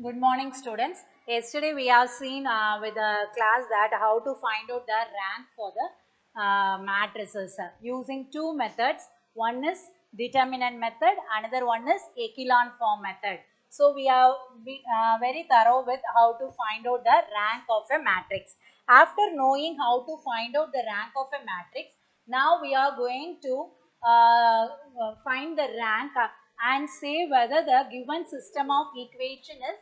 Good morning, students. Yesterday we have seen with the class that how to find out the rank for the matrices using two methods. One is determinant method, another one is echelon form method. So we are very thorough with how to find out the rank of a matrix. After knowing how to find out the rank of a matrix, now we are going to find the rank and say whether the given system of equation is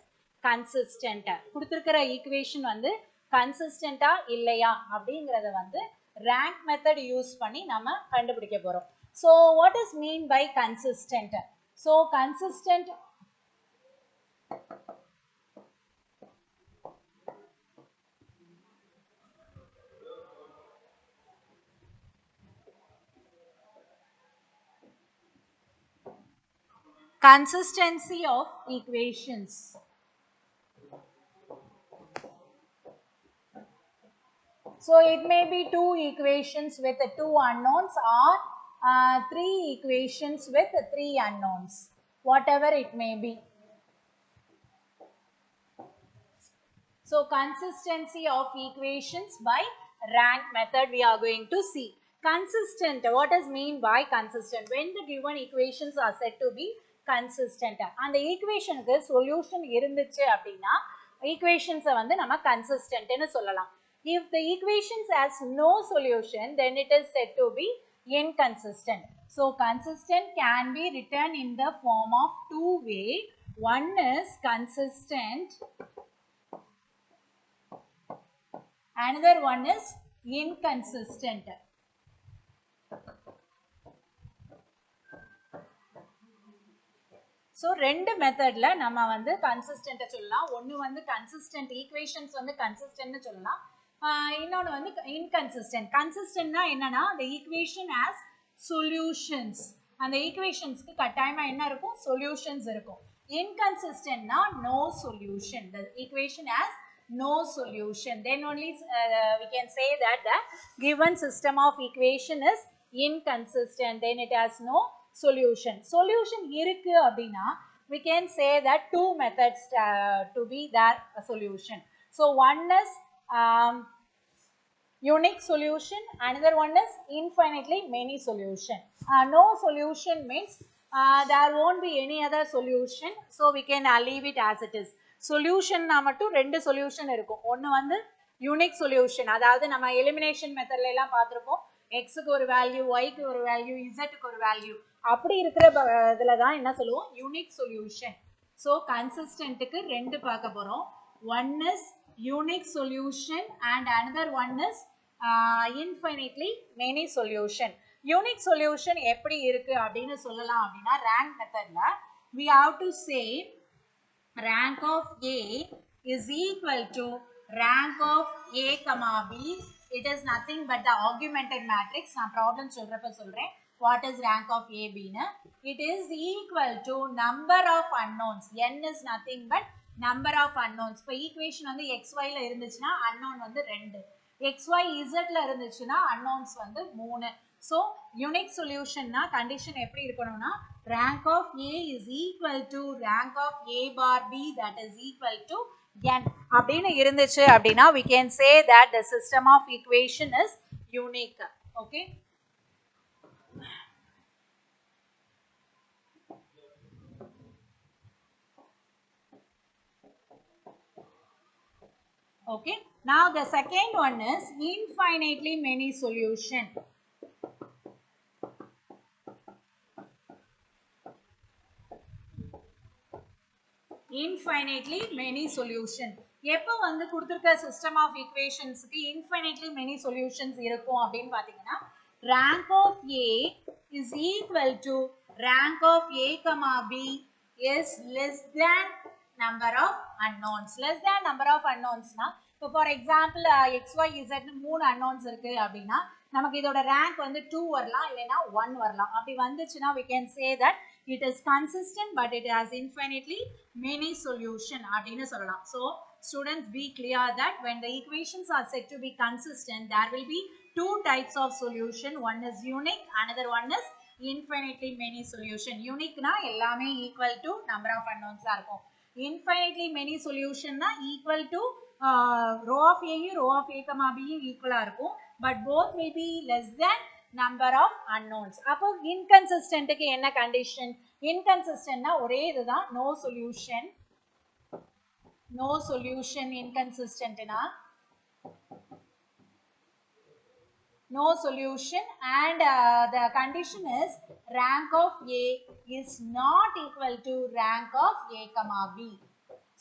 consistent. கொடுத்திருக்கிற equation வந்து கன்சிஸ்டண்டா இல்லையா அப்படிங்கறத வந்து rank method use பண்ணி நம்ம கண்டுபிடிக்க போறோம். So what is mean by consistent? So consistent consistency of equations. So it may be two equations with two unknowns or three equations with three unknowns, whatever it may be. So consistency of equations by rank method we are going to see. Consistent, what does mean by consistent? When the given equations are said to be consistent, and the equation க்கு solution இருந்துச்சு அப்படினா equations வந்து நம்ம consistent னு சொல்லலாம். If the equations has no solution, then it is said to be inconsistent. So consistent can be written in the form of two way. One is consistent, another one is inconsistent. So ரெண்டு மெத்தட்ல நம்ம வந்து consistent சொல்லலாம். ஒன்னு வந்து consistent equations வந்து கன்சிஸ்டன்ட்னு சொல்லலாம். இன்னொன்னு வந்து இன்கன்சிஸ்டன்ட். கன்சிஸ்டன்ட்னா என்னன்னா the equation has solutions. அந்த ஈக்குவேஷன்ஸ்க்கு கட்டாயமா என்ன இருக்கும்? Solutions இருக்கும். Inconsistentனா no solution. The equation has no solution. Then only we can say that the given system of equation is inconsistent. Then it has no solution. Solution இருக்கு அப்படின்னா we can say that two methods to be that solution. So one is unique solution, another one is infinitely many solution. No solution means there won't be any other solution, so we can leave it as it is. Solution na mattum rendu solution irukum. One வந்து unique solution, அதாவது நம்ம elimination method ல எல்லாம் பார்த்திருப்போம். x க்கு ஒரு value, y க்கு ஒரு வேல்யூ, z க்கு ஒரு வேல்யூ, அப்படி இருக்கிற இதுல தான் என்ன சொல்லுவோம்? Unique solution. So consistent க்கு ரெண்டு பார்க்க போறோம். One is unique solution and another one is infinitely many solution. Unique solution எப்படி இருக்கு அப்படின்னு சொல்லலாம் அப்படின்னா rank methodல we have to say rank of A is equal to rank of A comma B. It is nothing but the augmented matrix. நான் problem சொல்றப்ப சொல்றேன் what is rank of A B னு. It is equal to number of unknowns. N is nothing but number of unknowns. இப்போ equation வந்து xy ல இருந்துச்சுன்னா unknown வந்து 2, xy z ல இருந்துச்சுன்னா unknowns வந்து 3. So unique solution னா condition எப்படி இருக்கணும்னா rank of A is equal to rank of A bar B, that is equal to n அப்படின்னு இருந்துச்சு அப்படின்னா we can say that the system of equation is unique. Okay. Okay. Now the second one is infinitely many solution. Infinitely many solution. எப்போ வந்து கொடுத்திருக்க system of equations க்கு infinitely many solutions இருக்கும் அப்படின்னு பார்த்தீங்கன்னா rank of A is equal to rank of A comma B is less than number of unknowns. Less than number of unknowns னா இப்போ for example x y z னு மூணு unknowns இருக்கு அப்படின்னா நமக்கு இதோட rank வந்து 2 வரலாம் இல்லைனா 1 வரலாம். அப்படி வந்துச்சுன்னா we can say that it is consistent but it has infinitely many solution அப்படின்னு சொல்லலாம். So students, be clear that when the equations are said to be consistent, there will be two types of solution. One is unique, another one is infinitely many solution. Unique na ellame equal to number of unknowns ah irukum. infinitely many solution na equal to row of A row of A comma B equal ஆ இருக்கும், but both will be less than number of unknowns. அப்போ inconsistent க்கு என்ன condition? Inconsistent na ஒரே இதுதான், no solution inconsistent na no solution, and the condition is rank of A is not equal to rank of A comma B.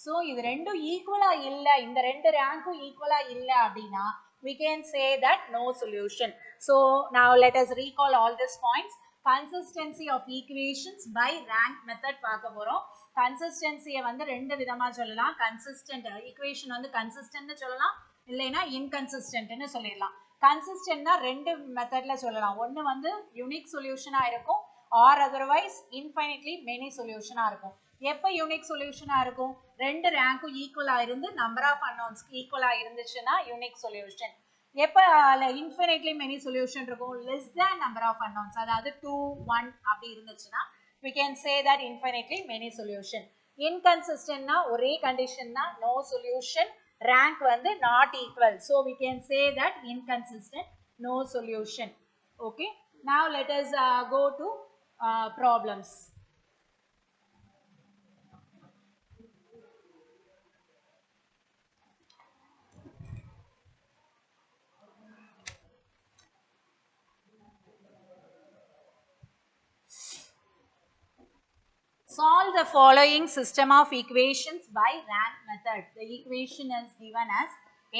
So இது ரெண்டும் ஈக்குவலா இல்ல, இந்த ரெண்டு ரேங்கும் ஈக்குவலா இல்ல அப்படினா we can say that no solution. So now let us recall all these points. Consistency of equations by rank method பார்க்க போறோம். Consistency வந்து ரெண்டு விதமா சொல்லலாம். Consistent equation வந்து consistent னு சொல்லலாம், இல்லைனா inconsistent னு சொல்லிடலாம். Consistent னா ரெண்டு மெத்தட்ல சொல்லலாம். ஒன்னு வந்து யூனிக் சொல்யூஷனா இருக்கும், or otherwise infinitely many சொல்யூஷனா இருக்கும். எப்ப யூனிக் சொல்யூஷனா இருக்கும்? ரெண்டு ரேங்கும் ஈக்குவலா இருந்து நம்பர் ஆஃப் அன்னோன்ஸ் ஈக்குவலா இருந்துச்சுன்னா யூனிக் சொல்யூஷன். எப்ப infinitely many சொல்யூஷன் இருக்கும், less than number of unknowns, அதாவது 2 1 அப்படி இருந்துச்சுன்னா we can say that infinitely many solution. Inconsistent னா ஒரே கண்டிஷன் தான், no solution, rank வந்து not equal, so we can say that inconsistent, no solution. Okay, now let us go to problems. Solve the following system of equations by rank method. The equation is given as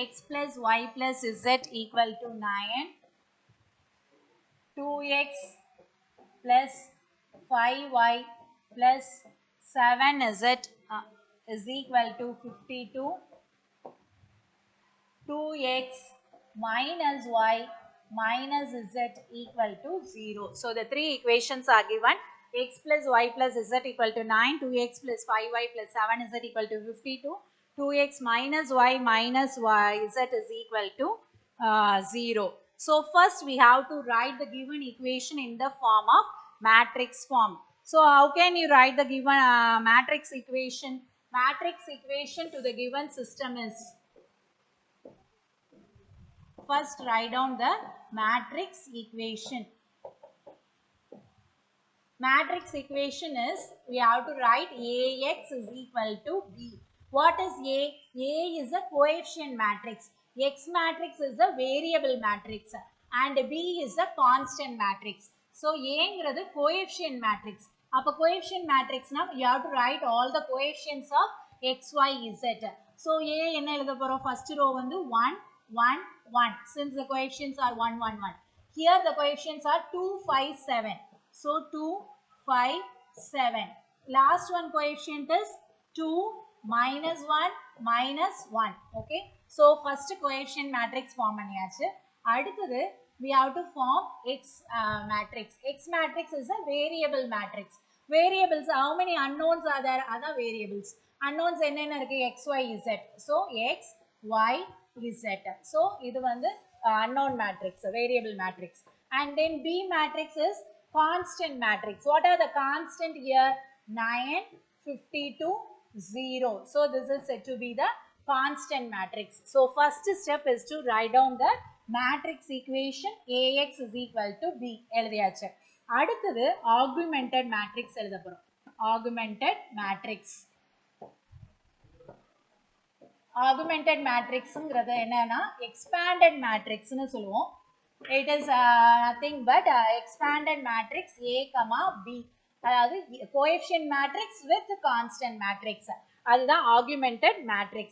x plus y plus z equal to 9, 2x plus 5y plus 7z is equal to 52, 2x minus y minus z equal to 0. So the three equations are given. X plus y plus z equal to 9, 2x plus 5y plus 7z equal to 52, 2x minus y minus z is equal to 0. So first we have to write the given equation in the form of matrix form. So how can you write the given matrix equation? Matrix equation to the given system is, first write down the matrix equation. Matrix equation is, we have to write AX is equal to B. What is A? A is a coefficient matrix. X matrix is a variable matrix. And B is a constant matrix. So A is coefficient matrix. Appa coefficient matrix na, you have to write all the coefficients of X, Y, Z. So A enna eludha porom, first row vandu 1, 1, 1. Since the coefficients are 1, 1, 1. Here the coefficients are 2, 5, 7. So 2, 5, 7. Last one coefficient is 2, minus 1, minus 1. Okay. So first coefficient matrix form பண்ணியாச்சு. அடுத்தது we have to form X matrix. X matrix is a variable matrix. Variables, how many unknowns are there? Other variables. Unknowns என்னென்ன இருக்கு? X, Y, Z. So X, Y, Z. So இது வந்து unknown matrix, variable matrix. And then B matrix is constant matrix. What are the constant here? 9, 52, 0. So this is said to be the constant matrix. So first step is to write down the matrix equation AX is equal to B. எழுதியாச்சு. அடுத்தது augmented matrix எழுத போறோம். Augmented matrix. Augmented matrix ங்கிறது என்னன்னா expanded matrix னு சொல்லுவோம். It is nothing but expanded matrix A comma B. அதாவது coefficient matrix with constant matrix. அதுதான் augmented matrix.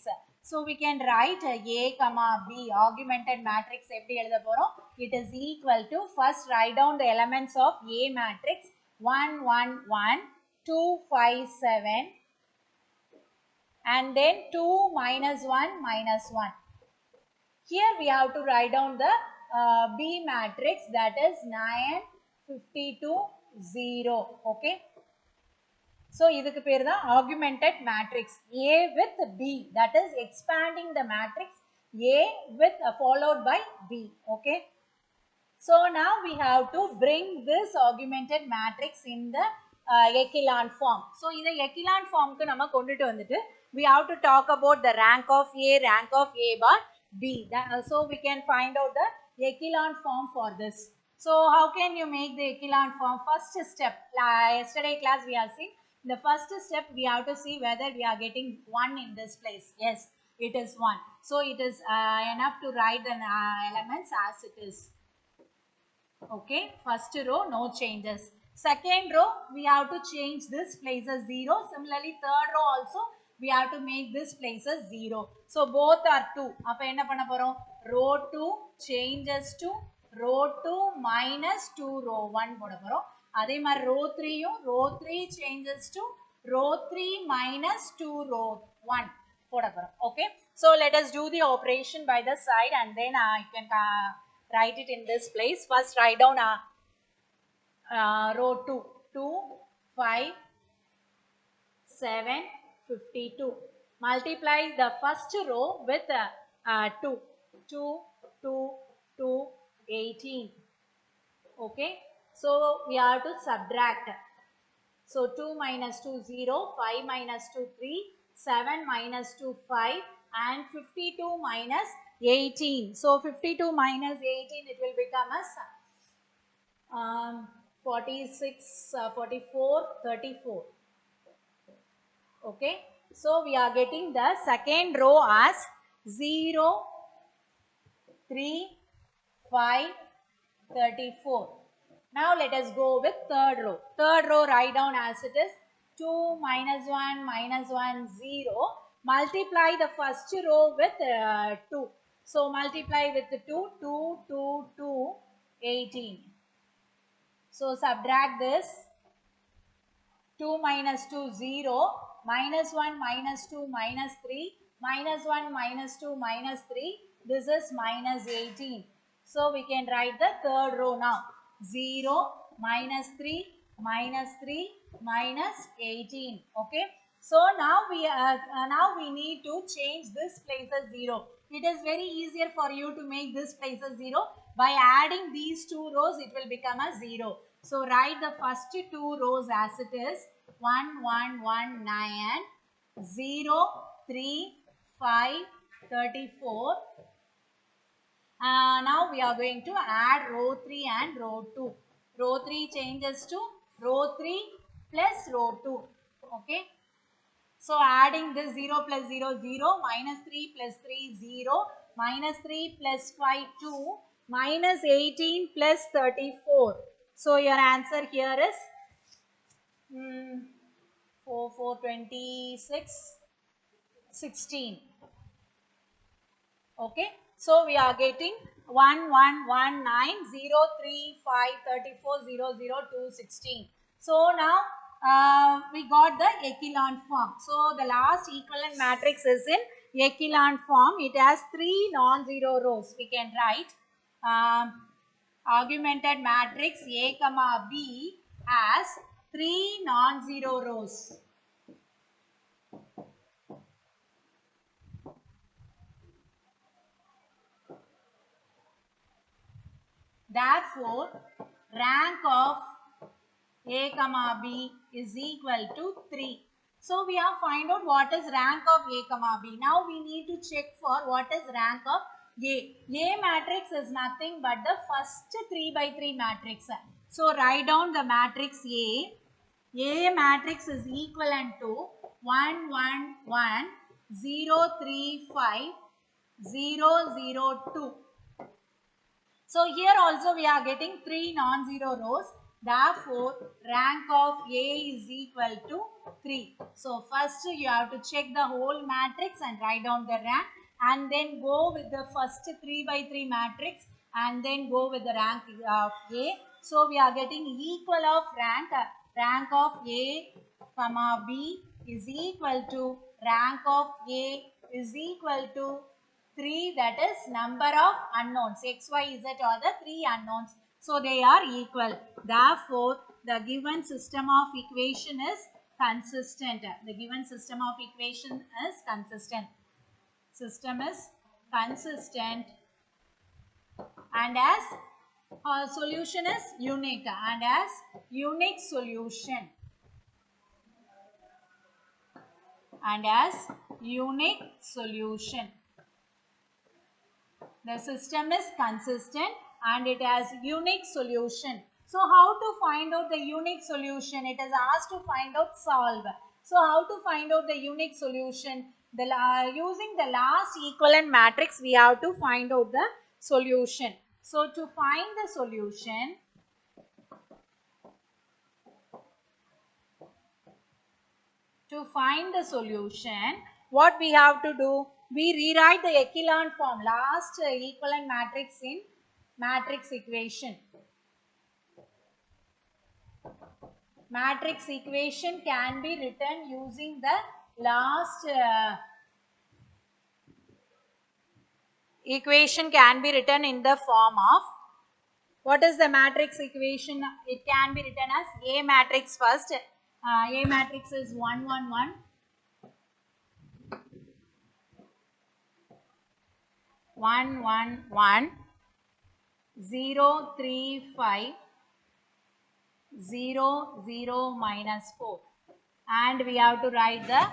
So we can write A comma B augmented matrix எப்படி எழுத போறோம்? It is equal to, first write down the elements of A matrix 1, 1, 1, 2, 5, 7 and then 2 minus 1 minus 1. Here we have to write down the B matrix, that is 9, 52, 0. Okay. So இதுக்கு பேர் தான் augmented matrix. A with B, that is expanding the matrix A with followed by B. Okay. So now we have to bring this augmented matrix in the echelon form. So in the echelon form ku nama konditu vandittu we have to talk about the rank of A, rank of A bar B. So we can find out the echelon form for this. So how can you make the echelon form? First step, yesterday class we have seen, the first step we have to see whether we are getting 1 in this place. Yes, it is 1. So it is enough to write the elements as it is. Okay, first row no changes. Second row we have to change this place as 0. Similarly third row also we have to make this place as 0. So both are 2. Appo enna panna porom? Row 2 changes to row 2 minus 2 row 1 poda porom. Adhe mari row 3 row 3 changes to row 3 minus 2 row 1 poda porom. Okay, so let us do the operation by the side and then I can write it in this place. First write down row 2, 2, 5, 7, 52. Multiply the first row with 2, 2, 2, 2, 18. Okay, so we have to subtract. So 2 minus 2, 0, 5 minus 2, 3, 7 minus 2, 5 and 52 minus 18. So 52 minus 18 it will become as 46, 44, 34. Okay, so we are getting the second row as 0, 3, 5, 34. Now let us go with third row. Third row write down as it is 2 minus 1 minus 1 0. Multiply the first row with 2. So multiply with 2, 2, 2, 2, 18. So subtract this. 2 minus 2 0, minus 1 minus 2 minus 3, minus 1 minus 2 minus 3, this is minus 18. So we can write the third row now. 0 minus 3 minus 3 minus 18. Okay, so now we need to change this place as 0. It is very easier for you to make this place as 0. By adding these two rows it will become a 0. So write the first two rows as it is 1, 1, 1, 9, 0, 3, 5, 34. Now we are going to add row 3 and row 2. Row 3 changes to row 3 plus row 2. Okay. So adding this 0 plus 0, 0, minus 3 plus 3, 0, minus 3 plus 5, 2, minus 18 plus 34. So your answer here is 4, 4, 26, 16. Okay. So we are getting 1, 1, 1, 9, 0, 3, 5, 34, 0, 0, 2, 16. So now we got the echelon form. So the last equivalent matrix is in echelon form. It has 3 non-zero rows. We can write augmented matrix A comma B has 3 non-zero rows. Therefore, rank of A comma B is equal to 3. So we have find out what is rank of A comma B. Now we need to check for what is rank of A. A matrix is nothing but the first 3 by 3 matrix. So write down the matrix A. A matrix is equivalent to 1, 1, 1, 0, 3, 5, 0, 0, 2. So here also we are getting 3 non-zero rows. Therefore, rank of A is equal to 3. So first you have to check the whole matrix and write down the rank and then go with the first 3 by 3 matrix and then go with the rank of A. So we are getting equal of rank. Rank of A comma B is equal to rank of A is equal to 3, that is number of unknowns, x, y, z are the 3 unknowns. So they are equal. Therefore, the given system of equation is consistent. The given system of equation is consistent. System is consistent and as solution is unique and as unique solution. and as unique solution. The system is consistent and it has unique solution. So how to find out the unique solution? It is asked to find out solve. So how to find out the unique solution? Using the last equivalent matrix, we have to find out the solution. So to find the solution, what we have to do? We rewrite the echelon form, last equivalent matrix in matrix equation. Matrix equation can be written using the last equation can be written in the form of, what is the matrix equation? It can be written as A matrix first. A matrix is 1 1 1. 1 1 1 0 3 5 0 0 minus 4, and we have to write the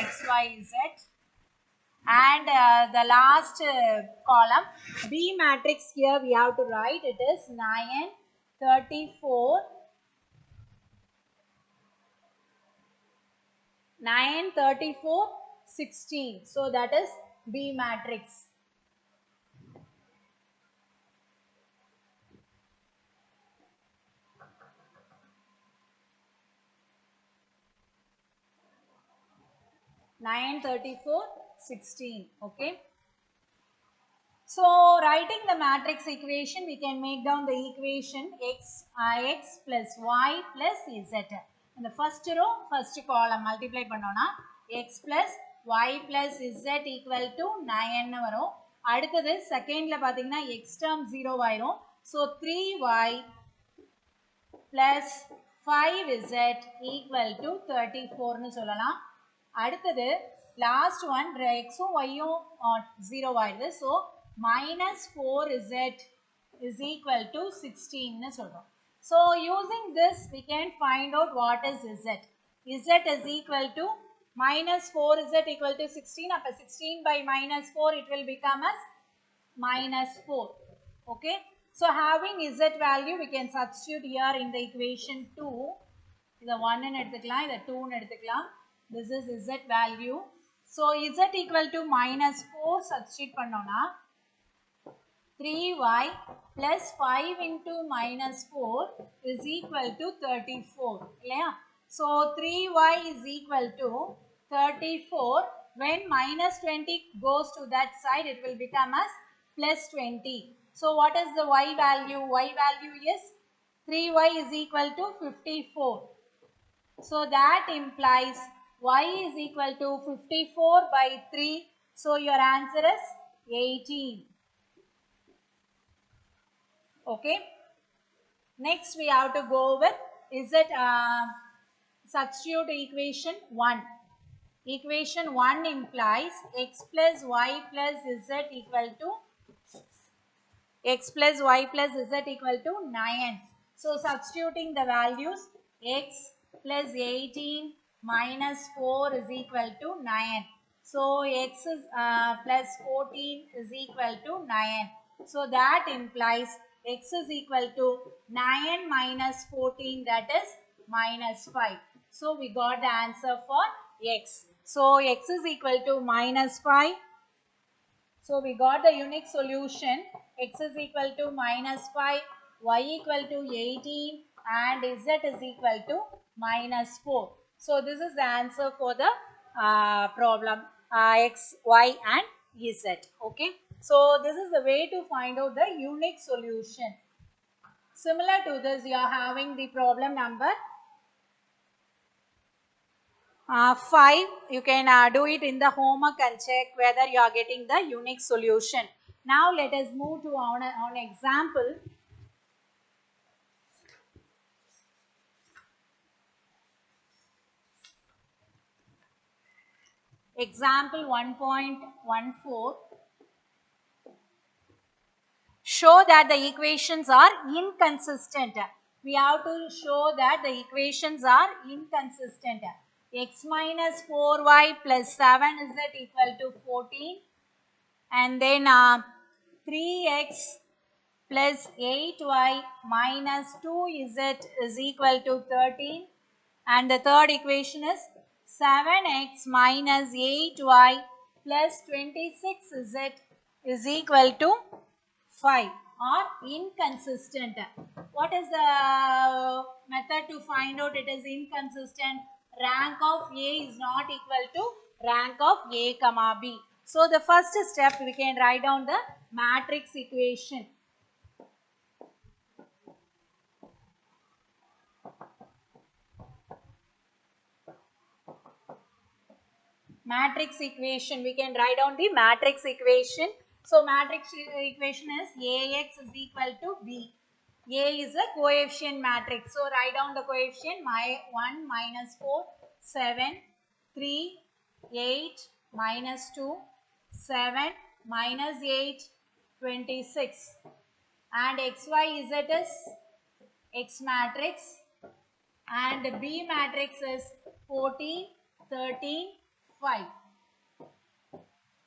XYZ, and the last column B matrix, here we have to write it is 9 34 9 34 16. So that is B matrix. Nine 34 16. Okay. So writing the matrix equation, we can make down the equation x plus y plus z. In the first row, first column multiply பண்ணோம்னா x plus y plus z equal to 9 வரும். அடுத்தது செகண்ட்ல பாத்தீங்கன்னா x term 0 ஆயிரும். So 3y plus 5z equal to 34 னு சொல்லலாம். அடுத்தது last one, x உம் y உம் 0 ஆயிடுது. So minus 4z is equal to 16 னு சொல்றோம். So using this we can find out what is z. Z is equal to minus 4z equal to 16. அப்ப 16 by minus 4 it will become as minus 4. Okay. So having z value we can substitute here in the equation 2. இத 1 ன்னு எடுத்துக்கலாம், இத 2 ன்னு எடுத்துக்கலாம். This is z value. So z equal to minus 4 substitute பண்ணோம்னா 3y plus 5 into minus 4 is equal to 34. இல்லையா? So 3y is equal to 34. When minus 20 goes to that side, it will become as plus 20. So what is the y value? Y value is 3y is equal to 54. So that implies y is equal to 54 by 3. So your answer is 18. Okay. Next we have to go with substitute equation 1. Equation 1 implies x plus y plus z equal to x plus y plus z equal to 9. So substituting the values, x plus 18 minus 4 is equal to 9. So x is plus 14 is equal to 9. So that implies x is equal to 9 minus 14, that is minus 5. So we got the answer for x. So x is equal to minus 5. So we got the unique solution. X is equal to minus 5, y equal to 18 and z is equal to minus 4. So this is the answer for the problem x, y and z. Okay. So this is the way to find out the unique solution. Similar to this, you are having the problem number 5. You can do it in the homework and check whether you are getting the unique solution. Now let us move to on example. Example 1.14. Show that the equations are inconsistent. We have to show that the equations are inconsistent. x minus 4y plus 7 is that equal to 14, and then 3x plus 8y minus 2z is equal to 13, and the third equation is 7x minus 8y plus 26z is equal to 5 are inconsistent. What is the method to find out it is inconsistent? Rank of A is not equal to rank of A comma B. So the first step we can write down the matrix equation. Matrix equation, we can write down the matrix equation. So matrix equation is Ax is equal to B. A is a coefficient matrix. So write down the coefficient 1 minus 4, 7, 3, 8, minus 2, 7, minus 8, 26. And xy z is X matrix, and B matrix is 14, 13, 5.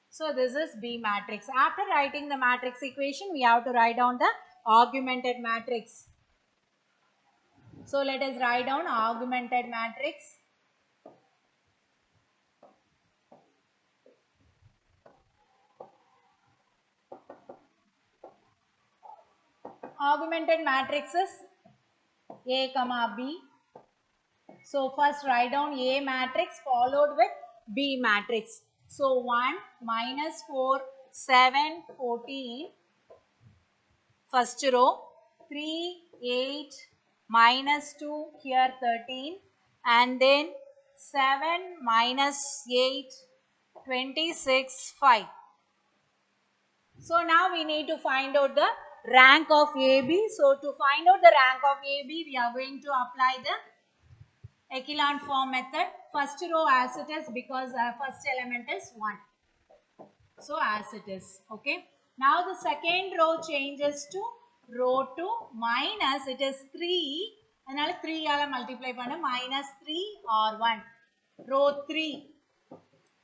So this is B matrix. After writing the matrix equation, we have to write down the augmented matrix. So let us write down augmented matrix. Augmented matrix is A comma B. So first write down A matrix followed with B matrix. So 1 minus 4, 7, 14. First row, 3, 8, minus 2, here 13, and then 7 minus 8, 26, 5. So now we need to find out the rank of AB. So to find out the rank of AB, we are going to apply the echelon form method. First row as it is, because first element is 1. So as it is, okay. Now the second row changes to row 2 minus, it is 3. Another 3 multiply panna minus 3 or 1. Row 3.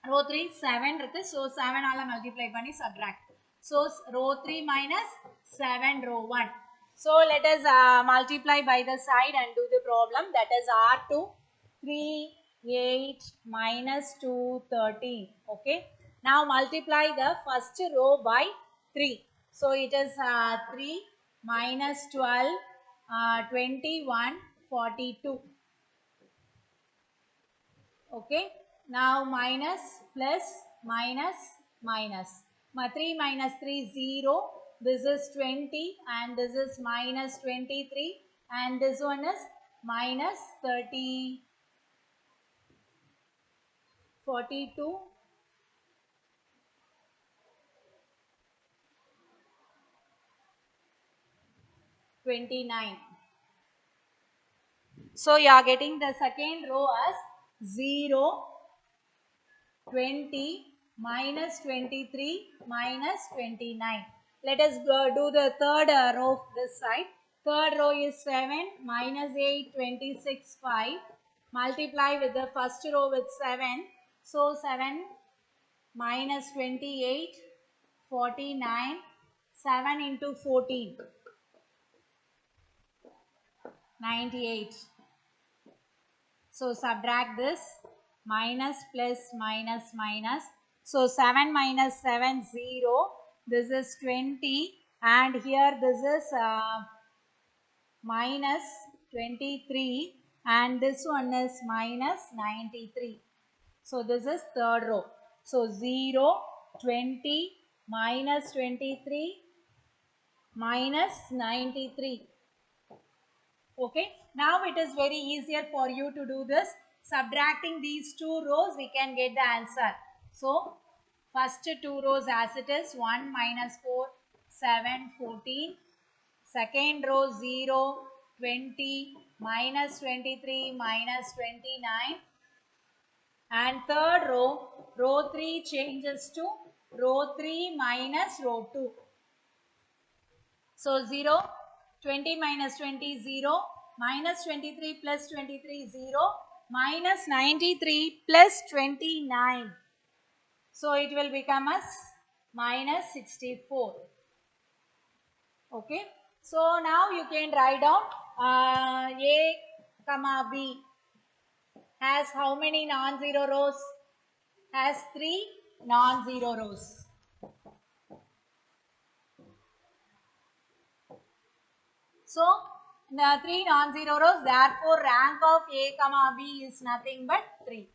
Row 3 7 irukku. So 7 multiply panni subtract. So row 3 minus 7 row 1. So let us multiply by the side and do the problem. That is R2 3 8 minus 2 13. Okay. Now multiply the first row by 3. So it is 3 minus 12 21 42. Okay. Now minus plus minus minus. 3 minus 3 0. This is 20 and this is minus 23 and this one is minus 30 42 29. So you are getting the second row as 0 20 minus 23 minus 29. Let us do the third row this side. Third row is 7 minus 8 26 5. Multiply with the first row with 7. So 7 minus 28 49. 7 into 14 98. So subtract this, minus plus minus minus. So 7 minus 7 0. This is 20 and here this is minus 23 and this one is minus 93. So this is third row. So 0, 20, minus 23, minus 93. Okay. Now it is very easier for you to do this. Subtracting these two rows, we can get the answer. So first two rows as it is, 1 minus 4, 7, 14. Second row 0, 20, minus 23, minus 29. And third row, row 3 changes to row 3 minus row 2. So 0, 20 minus 20, 0, minus 23 plus 23, 0, minus 93 plus 29. So it will become as minus 64. Okay. So now you can write down A comma B has how many non-zero rows? Has 3 non-zero rows. So the 3 non-zero rows, therefore rank of A comma B is nothing but 3.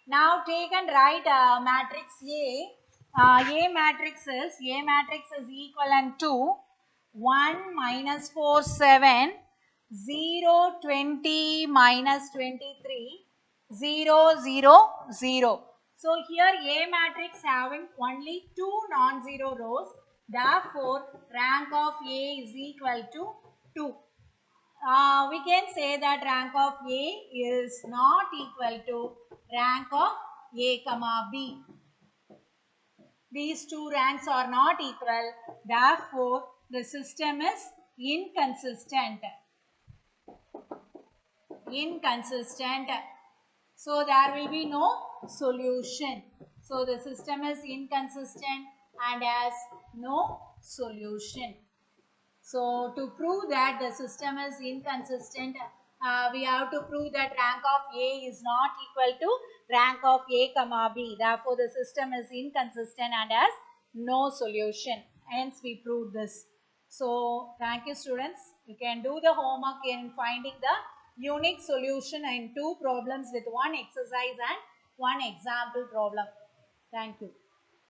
Now take and write matrix A. A matrix is equivalent to 1 minus 4 7 0 20 minus 23 0 0 0. So here A matrix having only 2 non-zero rows. Therefore rank of A is equal to 2. We can say that rank of A is not equal to rank of A comma B. These two ranks are not equal. Therefore, the system is inconsistent. Inconsistent. So, there will be no solution. So, the system is inconsistent and has no solution. So, to prove that the system is inconsistent, we have to prove that rank of A is not equal to rank of A comma B. Therefore, the system is inconsistent and has no solution. Hence, we proved this. So, thank you students. You can do the homework in finding the unique solution in 2 problems with 1 exercise and 1 example problem. Thank you.